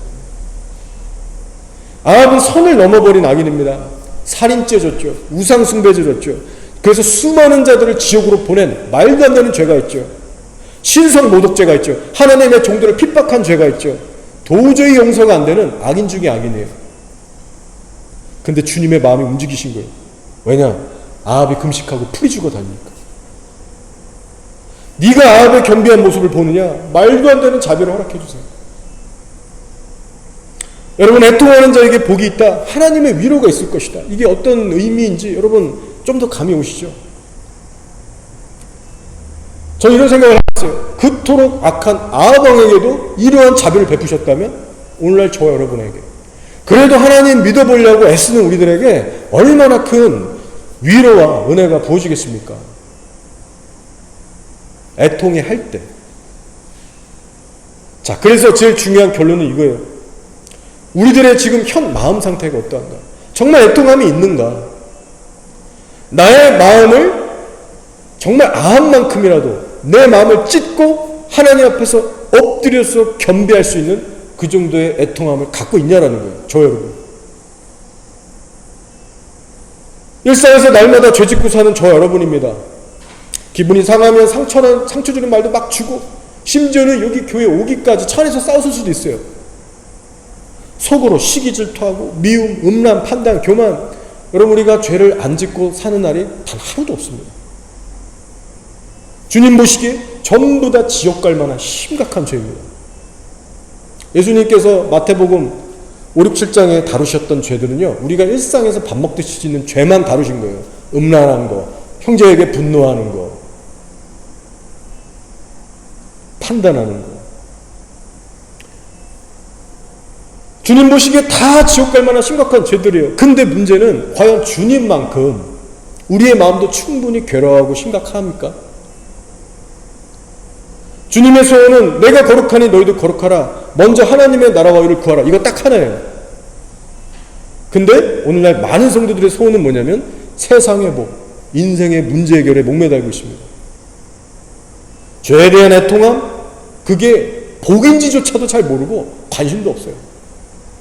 아합은 선을 넘어버린 악인입니다. 살인죄 졌죠. 우상숭배죄 졌죠. 그래서 수많은 자들을 지옥으로 보낸 말도 안 되는 죄가 있죠. 신성모독죄가 있죠. 하나님의 종들을 핍박한 죄가 있죠. 도저히 용서가 안 되는 악인 중에 악인이에요. 근데 주님의 마음이 움직이신 거예요. 왜냐? 아합이 금식하고 풀이 죽어 다니니까. 네가 아합의 겸비한 모습을 보느냐? 말도 안 되는 자비를 허락해 주세요. 여러분, 애통하는 자에게 복이 있다. 하나님의 위로가 있을 것이다. 이게 어떤 의미인지 여러분 좀 더 감이 오시죠? 저는 이런 생각을 했어요. 그토록 악한 아합 왕에게도 이러한 자비를 베푸셨다면 오늘날 저와 여러분에게, 그래도 하나님 믿어보려고 애쓰는 우리들에게 얼마나 큰 위로와 은혜가 부어지겠습니까? 애통해 할 때. 자, 그래서 제일 중요한 결론은 이거예요. 우리들의 지금 현 마음 상태가 어떠한가? 정말 애통함이 있는가? 나의 마음을 정말 아합만큼이라도 내 마음을 찢고 하나님 앞에서 엎드려서 겸비할 수 있는 그 정도의 애통함을 갖고 있냐라는 거예요. 저 여러분. 일상에서 날마다 죄짓고 사는 저 여러분입니다. 기분이 상하면 상처 주는 말도 막 주고, 심지어는 여기 교회 오기까지 차 안에서 싸웠을 수도 있어요. 속으로 시기 질투하고 미움, 음란, 판단, 교만. 여러분, 우리가 죄를 안 짓고 사는 날이 단 하루도 없습니다. 주님 보시기에 전부 다 지옥 갈 만한 심각한 죄입니다. 예수님께서 마태복음 5, 6, 7장에 다루셨던 죄들은요, 우리가 일상에서 밥 먹듯이 짓는 죄만 다루신 거예요. 음란한 거, 형제에게 분노하는 거, 판단하는 거. 주님 보시기에 다 지옥 갈 만한 심각한 죄들이에요. 근데 문제는 과연 주님만큼 우리의 마음도 충분히 괴로워하고 심각합니까? 주님의 소원은 내가 거룩하니 너희도 거룩하라. 먼저 하나님의 나라와 의를 구하라. 이거 딱 하나예요. 근데 오늘날 많은 성도들의 소원은 뭐냐면 세상의 복, 인생의 문제 해결에 목매달고 있습니다. 죄에 대한 애통함, 그게 복인지조차도 잘 모르고 관심도 없어요.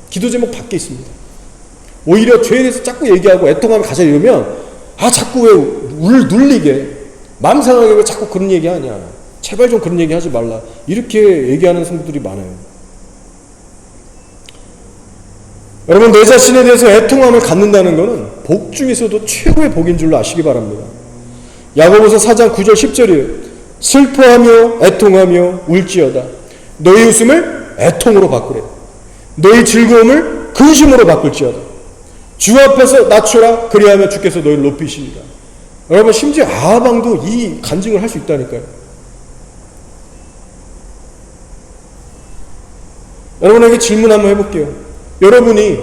기도 제목 밖에 있습니다. 오히려 죄에 대해서 자꾸 얘기하고 애통함이 가서 이러면 자꾸 왜 눌리게 마음 상하게 왜 자꾸 그런 얘기하냐, 제발 좀 그런 얘기하지 말라, 이렇게 얘기하는 성도들이 많아요. 여러분, 내 자신에 대해서 애통함을 갖는다는 것은 복 중에서도 최고의 복인 줄로 아시기 바랍니다. 야고보서 4장 9절 10절이에요. 슬퍼하며 애통하며 울지어다. 너희 웃음을 애통으로 바꾸래. 너희 즐거움을 근심으로 바꿀지어다. 주 앞에서 낮추라. 그리하면 주께서 너희를 높이시리라. 여러분, 심지어 아하방도 이 간증을 할 수 있다니까요. 여러분에게 질문 한번 해볼게요. 여러분이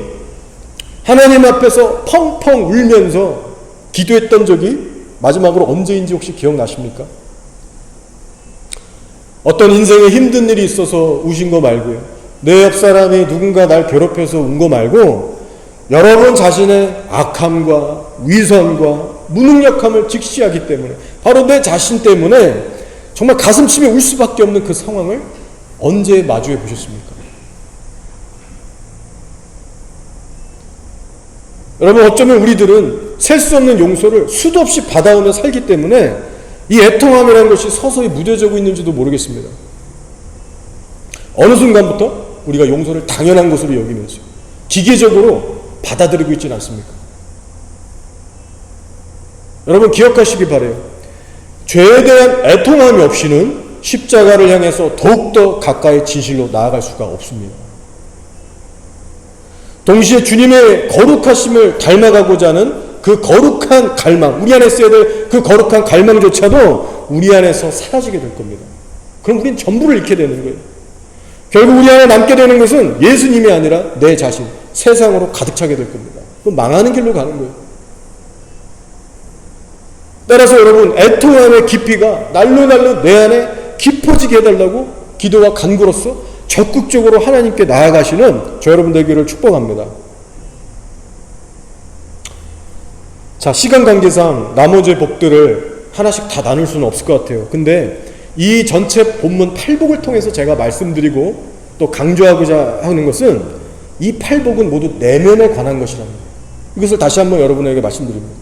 하나님 앞에서 펑펑 울면서 기도했던 적이 마지막으로 언제인지 혹시 기억나십니까? 어떤 인생에 힘든 일이 있어서 우신 거 말고요, 내 옆 사람이 누군가 날 괴롭혀서 운 거 말고, 여러분 자신의 악함과 위선과 무능력함을 직시하기 때문에, 바로 내 자신 때문에 정말 가슴치며 울 수밖에 없는 그 상황을 언제 마주해 보셨습니까? 여러분, 어쩌면 우리들은 셀 수 없는 용서를 수도 없이 받아오며 살기 때문에 이 애통함이라는 것이 서서히 무뎌지고 있는지도 모르겠습니다. 어느 순간부터 우리가 용서를 당연한 것으로 여기면서 기계적으로 받아들이고 있지는 않습니까? 여러분, 기억하시기 바라요. 죄에 대한 애통함이 없이는 십자가를 향해서 더욱더 가까이 진실로 나아갈 수가 없습니다. 동시에 주님의 거룩하심을 닮아가고자 하는 그 거룩한 갈망, 우리 안에 있어야 될 그 거룩한 갈망조차도 우리 안에서 사라지게 될 겁니다. 그럼 우린 전부를 잃게 되는 거예요. 결국 우리 안에 남게 되는 것은 예수님이 아니라 내 자신, 세상으로 가득 차게 될 겁니다. 그럼 망하는 길로 가는 거예요. 따라서 여러분, 애통함의 깊이가 날로 내 안에 깊어지게 해달라고 기도와 간구로서 적극적으로 하나님께 나아가시는 저 여러분 되기를 축복합니다. 자, 시간 관계상 나머지 복들을 하나씩 다 나눌 수는 없을 것 같아요. 근데 이 전체 본문 8복을 통해서 제가 말씀드리고 또 강조하고자 하는 것은 이 8복은 모두 내면에 관한 것이랍니다. 이것을 다시 한번 여러분에게 말씀드립니다.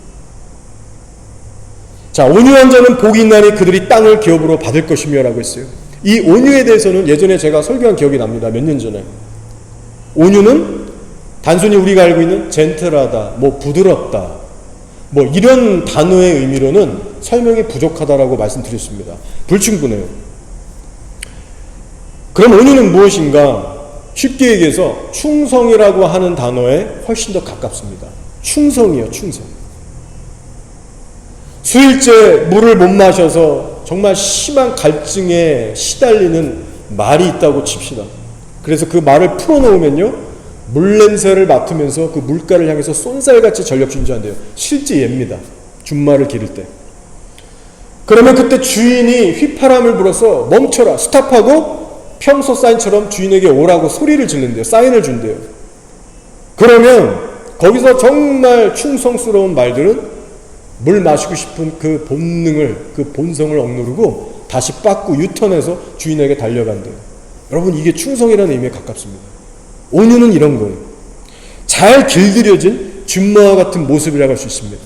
자, 온유한 자는 복이 있나니 그들이 땅을 기업으로 받을 것이며 라고 했어요. 이 온유에 대해서는 예전에 제가 설교한 기억이 납니다. 몇 년 전에. 온유는 단순히 우리가 알고 있는 젠틀하다, 부드럽다, 이런 단어의 의미로는 설명이 부족하다라고 말씀드렸습니다. 불충분해요. 그럼 온유는 무엇인가? 쉽게 얘기해서 충성이라고 하는 단어에 훨씬 더 가깝습니다. 충성이요, 충성. 수일째 물을 못 마셔서 정말 심한 갈증에 시달리는 말이 있다고 칩시다. 그래서 그 말을 풀어놓으면요, 물냄새를 맡으면서 그 물가를 향해서 쏜살같이 전력 준비한대요. 실제 예입니다. 준말을 기를 때. 그러면 그때 주인이 휘파람을 불어서 멈춰라, 스탑하고 평소 사인처럼 주인에게 오라고 소리를 지른대요. 사인을 준대요. 그러면 거기서 정말 충성스러운 말들은 물 마시고 싶은 그 본능을, 그 본성을 억누르고 다시 빠꾸 유턴해서 주인에게 달려간대요. 여러분, 이게 충성이라는 의미에 가깝습니다. 온유는 이런 거예요. 잘 길들여진 준마와 같은 모습이라고 할 수 있습니다.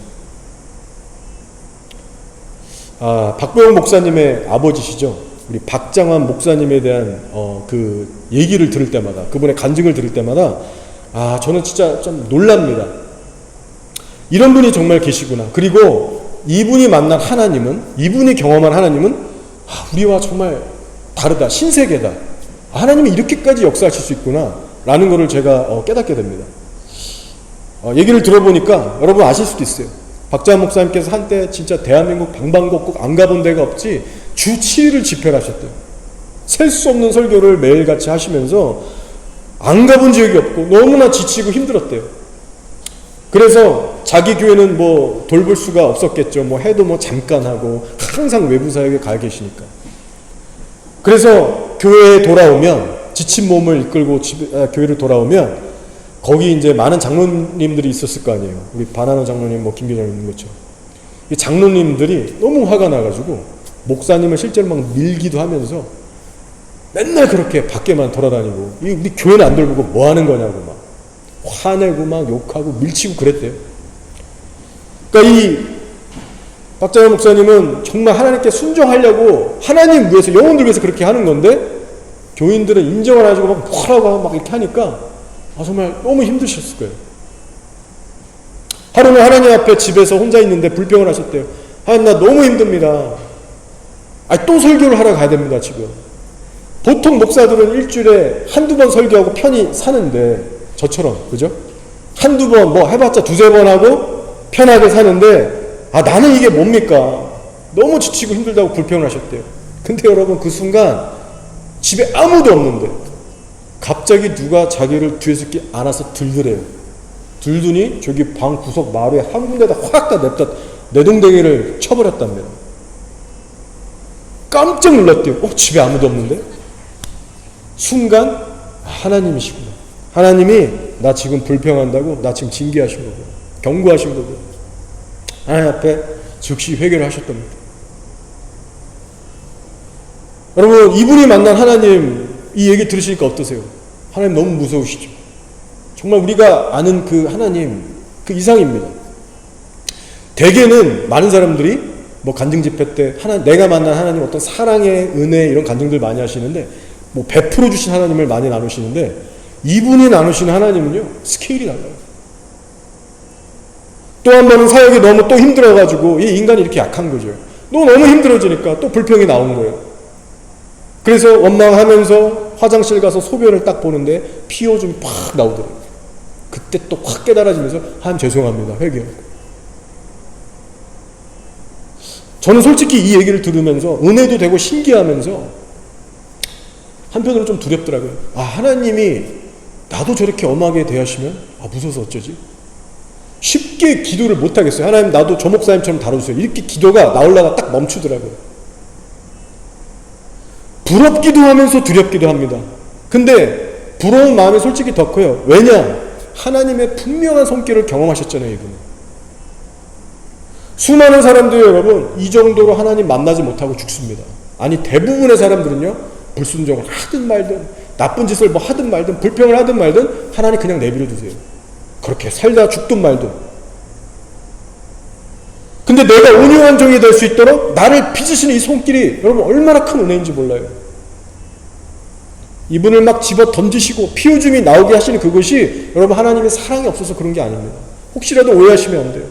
박보영 목사님의 아버지시죠. 우리 박장환 목사님에 대한 그 얘기를 들을 때마다, 그분의 간증을 들을 때마다 저는 진짜 좀 놀랍니다. 이런 분이 정말 계시구나. 그리고 이분이 만난 하나님은, 이분이 경험한 하나님은 우리와 정말 다르다, 신세계다. 하나님이 이렇게까지 역사하실 수 있구나 라는 것을 제가 깨닫게 됩니다. 얘기를 들어보니까 여러분 아실 수도 있어요. 박장환 목사님께서 한때 진짜 대한민국 방방곡곡 안 가본 데가 없지 주 7일을 집회를 하셨대요. 셀 수 없는 설교를 매일같이 하시면서 안 가본 지역이 없고 너무나 지치고 힘들었대요. 그래서 자기 교회는 뭐 돌볼 수가 없었겠죠. 뭐 해도 뭐 잠깐 하고 항상 외부 사역에 가 계시니까. 그래서 교회에 돌아오면, 지친 몸을 이끌고 교회를 돌아오면 거기 이제 많은 장로님들이 있었을 거 아니에요. 우리 바나나 장로님, 뭐 김교장님 것처럼. 이 장로님들이 너무 화가 나가지고 목사님을 실제로 막 밀기도 하면서 맨날 그렇게 밖에만 돌아다니고, 우리 교회는 안 돌보고 뭐 하는 거냐고 막 화내고 막 욕하고 밀치고 그랬대요. 그러니까 이 박장환 목사님은 정말 하나님께 순종하려고 하나님 위해서, 영혼들 위해서 그렇게 하는 건데 교인들은 인정을 안 해주고 막 뭐라고 막 이렇게 하니까 정말 너무 힘드셨을 거예요. 하루는 하나님 앞에 집에서 혼자 있는데 불평을 하셨대요. 하나님, 나 너무 힘듭니다. 또 설교를 하러 가야 됩니다. 지금 보통 목사들은 일주일에 한두 번 설교하고 편히 사는데, 저처럼, 그죠? 한두 번, 뭐 해봤자 두세 번 하고 편하게 사는데 나는 이게 뭡니까? 너무 지치고 힘들다고 불평을 하셨대요. 근데 여러분, 그 순간 집에 아무도 없는데 갑자기 누가 자기를 뒤에서 이렇게 안아서 들더래요. 들더니 저기 방 구석 마루에 한 군데다 확 다 냅다 내동댕이를 쳐버렸답니다. 깜짝 놀랐대요. 집에 아무도 없는데? 순간 하나님이시구나. 하나님이 나 지금 불평한다고, 나 지금 징계하신 거고, 경고하신 거고, 하나님 앞에 즉시 회개를 하셨답니다. 여러분, 이분이 만난 하나님, 이 얘기 들으시니까 어떠세요? 하나님 너무 무서우시죠? 정말 우리가 아는 그 하나님, 그 이상입니다. 대개는 많은 사람들이 뭐 간증 집회 때 내가 만난 하나님, 어떤 사랑의 은혜, 이런 간증들 많이 하시는데, 뭐 베풀어 주신 하나님을 많이 나누시는데, 이분이 나누시는 하나님은요, 스케일이 달라요. 또 한 번은 사역이 너무 또 힘들어가지고, 이 인간이 이렇게 약한 거죠. 너무 힘들어지니까 또 불평이 나온 거예요. 그래서 원망하면서 화장실 가서 소변을 딱 보는데 피 오줌이 팍 나오더라고요. 그때 또 확 깨달아지면서 하나님 죄송합니다, 회개하고. 저는 솔직히 이 얘기를 들으면서 은혜도 되고 신기하면서 한편으로 좀 두렵더라고요. 하나님이 나도 저렇게 엄하게 대하시면 무서워서 어쩌지? 쉽게 기도를 못하겠어요. 하나님, 나도 조 목사님처럼 다뤄주세요. 이렇게 기도가 나오려가 딱 멈추더라고요. 부럽기도 하면서 두렵기도 합니다. 근데 부러운 마음이 솔직히 더 커요. 왜냐? 하나님의 분명한 손길을 경험하셨잖아요, 이분은. 수많은 사람들이 여러분 이 정도로 하나님 만나지 못하고 죽습니다. 아니, 대부분의 사람들은요, 불순종을 하든 말든 나쁜 짓을 뭐 하든 말든 불평을 하든 말든 하나님 그냥 내버려 두세요. 그렇게 살다 죽든 말든. 근데 내가 온유한 종이 될 수 있도록 나를 빚으시는 이 손길이 여러분 얼마나 큰 은혜인지 몰라요. 이분을 막 집어 던지시고 피오줌이 나오게 하시는 그것이 여러분 하나님의 사랑이 없어서 그런 게 아닙니다. 혹시라도 오해하시면 안 돼요.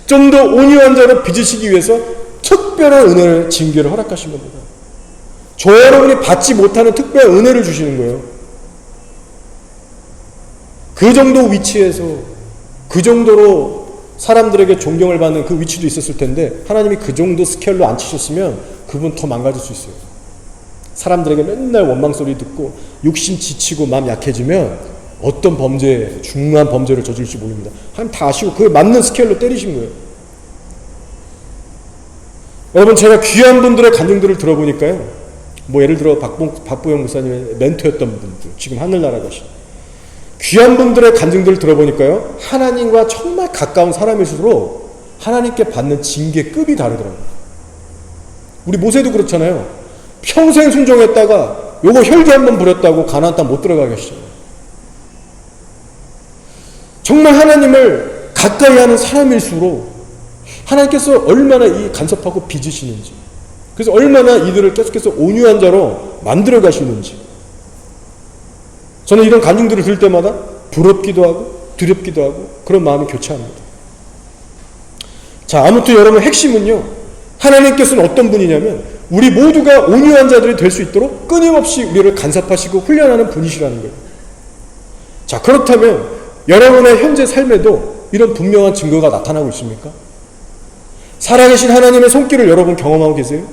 좀 더 온유한 자로 빚으시기 위해서 특별한 은혜를, 징계를 허락하신 겁니다. 저 여러분이 받지 못하는 특별한 은혜를 주시는 거예요. 그 정도 위치에서, 그 정도로 사람들에게 존경을 받는 그 위치도 있었을 텐데 하나님이 그 정도 스케일로 안 치셨으면 그분 더 망가질 수 있어요. 사람들에게 맨날 원망 소리 듣고 욕심 지치고 마음 약해지면 어떤 범죄, 중요한 범죄를 저질지 모릅니다. 하나님 다 아시고 그에 맞는 스케일로 때리신 거예요. 여러분, 제가 귀한 분들의 간증들을 들어보니까요, 뭐 예를 들어 박보영 목사님의 멘토였던 분들, 지금 하늘나라 가신 귀한 분들의 간증들을 들어보니까요, 하나님과 정말 가까운 사람일수록 하나님께 받는 징계급이 다르더라고요. 우리 모세도 그렇잖아요. 평생 순종했다가 요거 혈기 한번 부렸다고 가나안 땅 못 들어가게 하시잖아요. 정말 하나님을 가까이 하는 사람일수록 하나님께서 얼마나 이 간섭하고 빚으시는지, 그래서 얼마나 이들을 계속해서 온유한 자로 만들어 가시는지, 저는 이런 간증들을 들을 때마다 부럽기도 하고 두렵기도 하고 그런 마음이 교차합니다. 자, 아무튼 여러분, 핵심은요, 하나님께서는 어떤 분이냐면 우리 모두가 온유한 자들이 될 수 있도록 끊임없이 우리를 간섭하시고 훈련하는 분이시라는 거예요. 자, 그렇다면 여러분의 현재 삶에도 이런 분명한 증거가 나타나고 있습니까? 살아계신 하나님의 손길을 여러분 경험하고 계세요?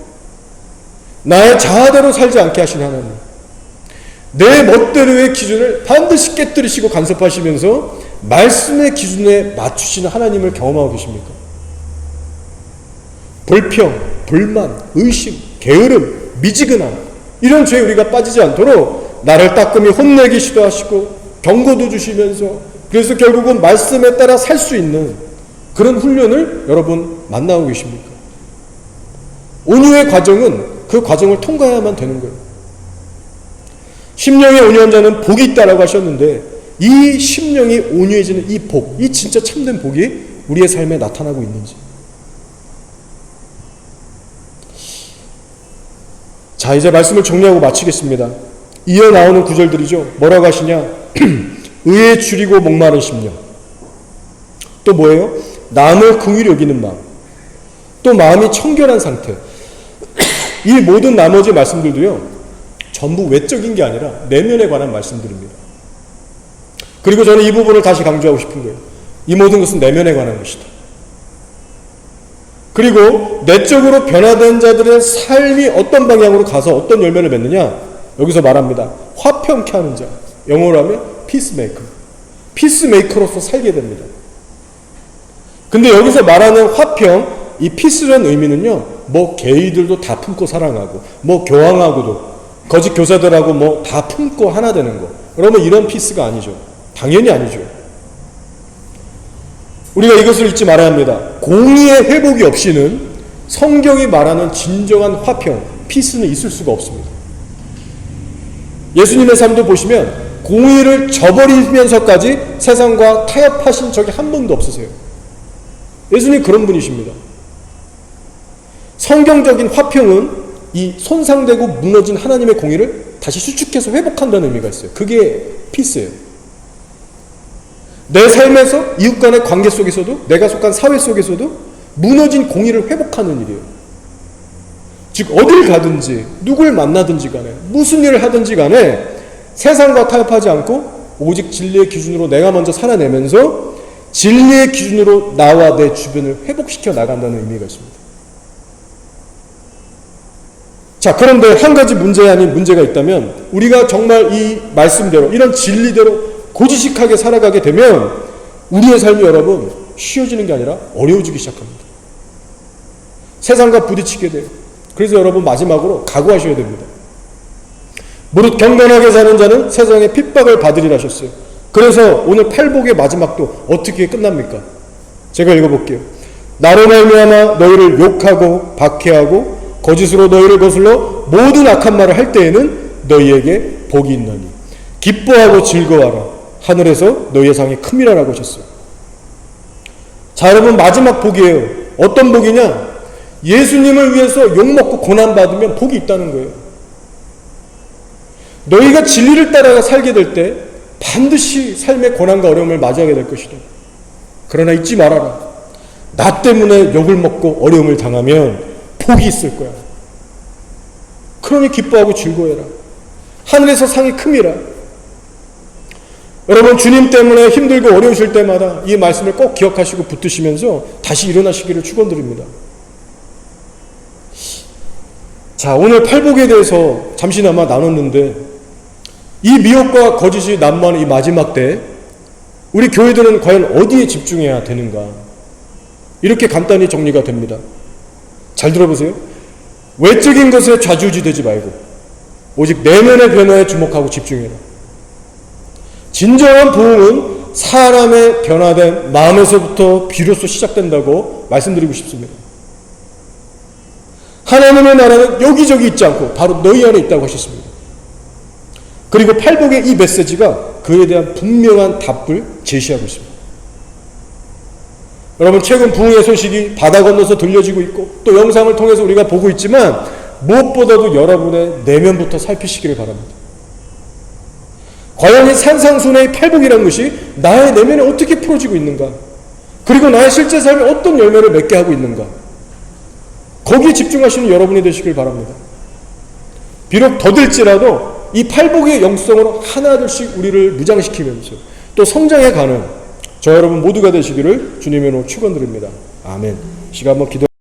나의 자아대로 살지 않게 하신 하나님, 내 멋대로의 기준을 반드시 깨뜨리시고 간섭하시면서 말씀의 기준에 맞추시는 하나님을 경험하고 계십니까? 불평, 불만, 의심, 게으름, 미지근함, 이런 죄에 우리가 빠지지 않도록 나를 따끔히 혼내기 시도하시고 경고도 주시면서, 그래서 결국은 말씀에 따라 살 수 있는 그런 훈련을 여러분 만나고 계십니까? 온유의 과정은 그 과정을 통과해야만 되는 거예요. 심령의 온유한 자는 복이 있다라고 하셨는데, 이 심령이 온유해지는 이 복, 이 진짜 참된 복이 우리의 삶에 나타나고 있는지. 자, 이제 말씀을 정리하고 마치겠습니다. 이어 나오는 구절들이죠. 뭐라고 하시냐? 의에 줄이고 목마른 심령. 또 뭐예요? 남을 긍휼히 여기는 마음. 또 마음이 청결한 상태. 이 모든 나머지 말씀들도요, 전부 외적인 게 아니라 내면에 관한 말씀들입니다. 그리고 저는 이 부분을 다시 강조하고 싶은 거예요. 이 모든 것은 내면에 관한 것이다. 그리고 내적으로 변화된 자들의 삶이 어떤 방향으로 가서 어떤 열매를 맺느냐, 여기서 말합니다. 화평케 하는 자, 영어로 하면 피스메이커. 피스메이커로서 살게 됩니다. 근데 여기서 말하는 화평, 이 피스라는 의미는요, 뭐 게이들도 다 품고 사랑하고, 뭐 교황하고도, 거짓 교사들하고 뭐 다 품고 하나 되는 거, 그러면 이런 피스가 아니죠. 당연히 아니죠. 우리가 이것을 잊지 말아야 합니다. 공의의 회복이 없이는 성경이 말하는 진정한 화평, 피스는 있을 수가 없습니다. 예수님의 삶도 보시면 공의를 저버리면서까지 세상과 타협하신 적이 한 번도 없으세요. 예수님 그런 분이십니다. 성경적인 화평은 이 손상되고 무너진 하나님의 공의를 다시 수축해서 회복한다는 의미가 있어요. 그게 피스예요. 내 삶에서 이웃 간의 관계 속에서도, 내가 속한 사회 속에서도 무너진 공의를 회복하는 일이에요. 즉 어딜 가든지 누굴 만나든지 간에 무슨 일을 하든지 간에 세상과 타협하지 않고 오직 진리의 기준으로 내가 먼저 살아내면서 진리의 기준으로 나와 내 주변을 회복시켜 나간다는 의미가 있습니다. 자, 그런데 한 가지 문제 아닌 문제가 있다면, 우리가 정말 이 말씀대로, 이런 진리대로 고지식하게 살아가게 되면 우리의 삶이 여러분 쉬워지는 게 아니라 어려워지기 시작합니다. 세상과 부딪히게 돼요. 그래서 여러분 마지막으로 각오하셔야 됩니다. 무릇 경건하게 사는 자는 세상에 핍박을 받으리라 하셨어요. 그래서 오늘 팔복의 마지막도 어떻게 끝납니까? 제가 읽어볼게요. 나로 말미암아 너희를 욕하고 박해하고 거짓으로 너희를 거슬러 모든 악한 말을 할 때에는 너희에게 복이 있나니 기뻐하고 즐거워하라. 하늘에서 너희의 상이 큼이라라고 하셨어요. 자, 여러분 마지막 복이에요. 어떤 복이냐? 예수님을 위해서 욕먹고 고난받으면 복이 있다는 거예요. 너희가 진리를 따라 살게 될 때 반드시 삶의 고난과 어려움을 마주하게 될 것이다. 그러나 잊지 말아라. 나 때문에 욕을 먹고 어려움을 당하면 복이 있을 거야. 그러니 기뻐하고 즐거워해라. 하늘에서 상이 큼이라. 여러분 주님 때문에 힘들고 어려우실 때마다 이 말씀을 꼭 기억하시고 붙드시면서 다시 일어나시기를 축원드립니다. 자, 오늘 팔복에 대해서 잠시나마 나눴는데, 이 미혹과 거짓이 난무하는 이 마지막 때 우리 교회들은 과연 어디에 집중해야 되는가? 이렇게 간단히 정리가 됩니다. 잘 들어보세요. 외적인 것에 좌지우지되지 말고 오직 내면의 변화에 주목하고 집중해라. 진정한 부흥은 사람의 변화된 마음에서부터 비로소 시작된다고 말씀드리고 싶습니다. 하나님의 나라는 여기저기 있지 않고 바로 너희 안에 있다고 하셨습니다. 그리고 팔복의 이 메시지가 그에 대한 분명한 답을 제시하고 있습니다. 여러분 최근 부흥의 소식이 바다 건너서 들려지고 있고 또 영상을 통해서 우리가 보고 있지만 무엇보다도 여러분의 내면부터 살피시기를 바랍니다. 과연 이 산상순의 팔복이라는 것이 나의 내면에 어떻게 풀어지고 있는가? 그리고 나의 실제 삶에 어떤 열매를 맺게 하고 있는가? 거기에 집중하시는 여러분이 되시길 바랍니다. 비록 더딜지라도 이 팔복의 영성으로 하나둘씩 우리를 무장시키면서 또 성장해 가는 저 여러분 모두가 되시기를 주님의 이름으로 축원드립니다. 아멘. 시간 한번 기도